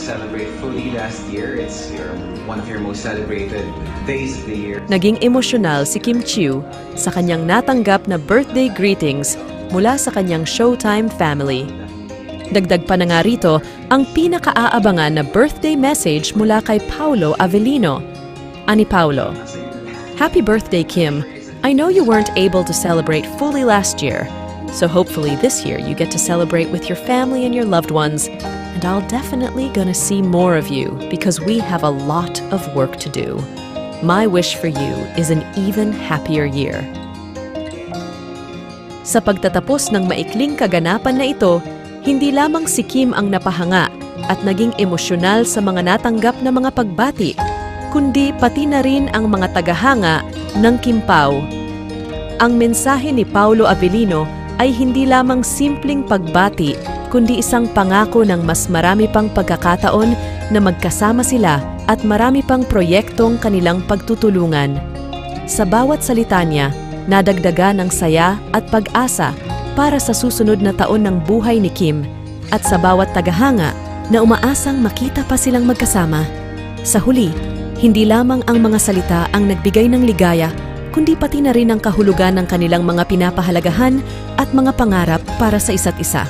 celebrate fully last year. It's one of your most celebrated days of the year. Naging emosyonal si Kim Chiu sa kanyang natanggap na birthday greetings mula sa kanyang Showtime family. Dagdag pa na nga rito ang pinakaaabangan na birthday message mula kay Paolo Avellino. Ani Paolo, "Happy birthday, Kim. I know you weren't able to celebrate fully last year, so hopefully this year you get to celebrate with your family and your loved ones, and I'll definitely gonna see more of you because we have a lot of work to do. My wish for you is an even happier year." Sa pagtatapos ng maikling kaganapan na ito, hindi lamang si Kim ang napahanga at naging emosyonal sa mga natanggap na mga pagbati, kundi pati na rin ang mga tagahanga ng Kim Pao. Ang mensahe ni Paolo Avellino ay hindi lamang simpleng pagbati, kundi isang pangako ng mas marami pang pagkakataon na magkasama sila at marami pang proyektong kanilang pagtutulungan. Sa bawat salita niya, nadagdagan ng saya at pag-asa para sa susunod na taon ng buhay ni Kim at sa bawat tagahanga na umaasang makita pa silang magkasama. Sa huli, hindi lamang ang mga salita ang nagbigay ng ligaya, kundi pati na rin ang kahulugan ng kanilang mga pinapahalagahan at mga pangarap para sa isa't isa.